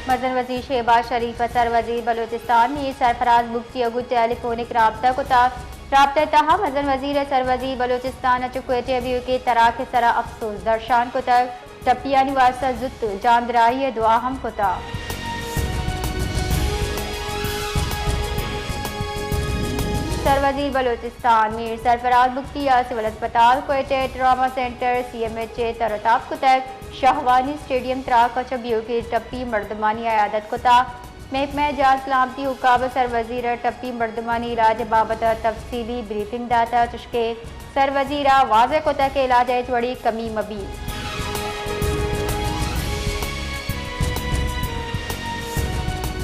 मजन वजीर शहबाज शरीफ सर वजीर बलूचिस्तान मीर सरफराज बुगची अगु टेलीफोनिक राबता कुता राबता तहा मजन वजीर सर वजीर बलूचिस्तान चुक्वेटे भी के तराक सरा अफसोस दर्शान कुता टपियानी वास्ता जुत जांदराई दुआ हम कुता सर वजीर बलूचिस्तान मीर सरफराज बुगटिया सिविल अस्पताल कोयटे ट्रामा सेंटर CMH तरताब कुतक शाहवानी स्टेडियम त्राक चबियों की टप्पी मर्दमानी आयादत कुता महकमा जान सलामती हुकाब सर वजीर टप्पी मर्दमानी इलाज बाबत तफसीली ब्रीफिंग दाता चुशके सर वजीरा वाज़े कुता के इलाज वड़ी कमी मबी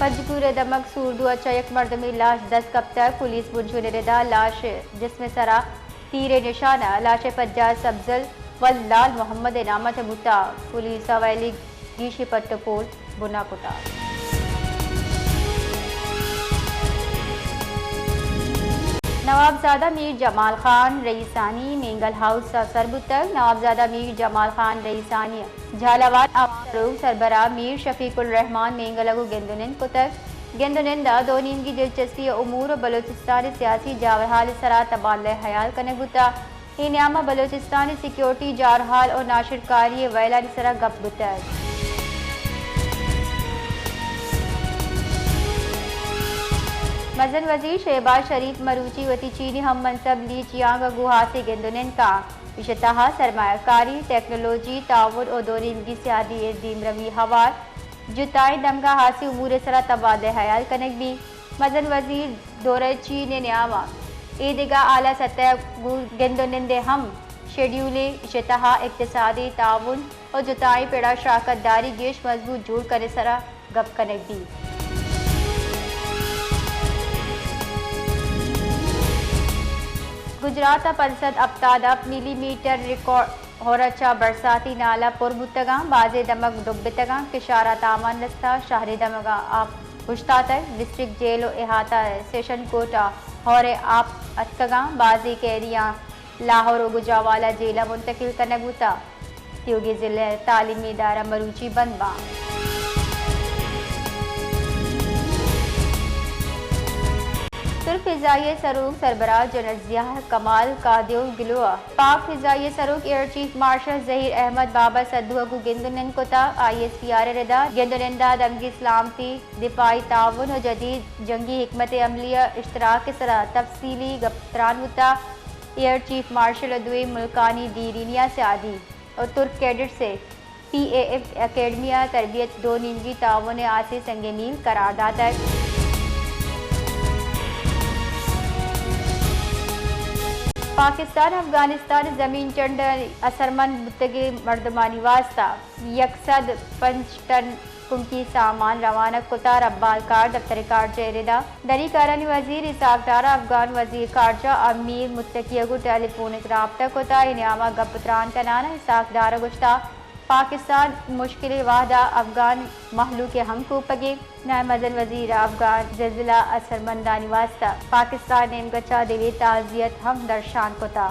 फजपुर दमक सूरदू अच्छा एक मर्दमी लाश 10 कब तक पुलिस बुंशु निरदा लाश जिसमें सरा तीर निशाना लाश फज्जा सब्जल व लाल मोहम्मद इनामत बुता पुलिस हवाली गीशी पट्टपोल बुना कुटा नवाबजादा मीर जमाल खान रईसानी मेंगल हाउस सरबुतक नवाबजादा मीर जमाल खान रईसानी झालावाड़ अवाम सरबरा मीर शफीकुल रहमान मेंगलगु गेंदुनिन कुतक गेंदुनिंदा दोनीन की दिलचस्पी उमूर बलूचिस्तानी सियासी जावरहाल सरा तबादला हयाल कने बुता इनामा बलूचिस्तानी सिक्योरिटी जारहाल और नाशिरकारी वैला सरा गप बुतक मजन वजीर शहबाज शरीफ मरूची वती चीनी हम मनसब ली चियांग गुहासे गेंदुनिन का इशतहा सरमायाकारी टेक्नोलॉजी ताउन और दोनीन की सियादी दीम रवी हवार जुताई दमगा हासी उमूर सरा तबादला हयाल कनक भी मजन वजीर दौरे चीन न्यामा ईदगा आला सतह गेंदुनिंदे हम शेड्यूल इशतहा इक्तिसादी ताउन और जुताई पेड़ा शराकत दारी गेश मजबूत जोड़ करे सरा गप कनक भी गुजरात परिषद अब्तादा मिलीमीटर रिकॉर्ड होरचा बरसाती नाला पुरबुतगा बाजे दमक दुब्बतगा किशारा तामान रस्ता शहरी दमगा आप हुश्तातर डिस्ट्रिक्ट जेल इहाता सेशन कोटा होरे आप अतकगा बाजी कैदियाँ लाहौर गुजरावाला जेला मुंतकिल कनगुता त्योगी जिले तालीमी इदारा मरूची बंदबा तुर्क फिजाई सरूक सरबराह जनरल जिया कमाल कादियो गिलोआ पाक फिजाई सरूक air chief marshal Zaheer Ahmad Babar सद्दुअगु गेंदुनिन कोता ISPR रदा गेंदुनिंदा दमगी इस्लामती दिफाई ताउन और जदीद जंगी हिकमत अमलिया इश्तराक सरा तफसीली गप्तरान होता एयर चीफ मार्शल अदुई मुल्कानी दीरिनिया से आदि और तुर्क कैडेट से PAF अकेडमिया तरबियत दो निजी ताउन आसे संगे मील करारदाद है पाकिस्तान अफगानिस्तान जमीन चंड असरमंद बुतगे मर्दमानी वास्ता यकसद 5 टन कुंकी सामान रवाना कुतार अब्बाल कार दफ्तर कारजा एरेदा दरी कारनी वजीर इसाकदारा अफगान वजीर कारजा अमीर मुत्तकियगु टेलीफोनिक राबता कोता इनामा गपत्रान कनाना इसाकदारा गुश्ता पाकिस्तान मुश्किल वाहदा अफगान महलू के हम को पगे नाय मजन वजीर अफगान जजिला असरमंदानी वास्ता पाकिस्तान ने गचा दिली ताजियत हम दर्शान कोता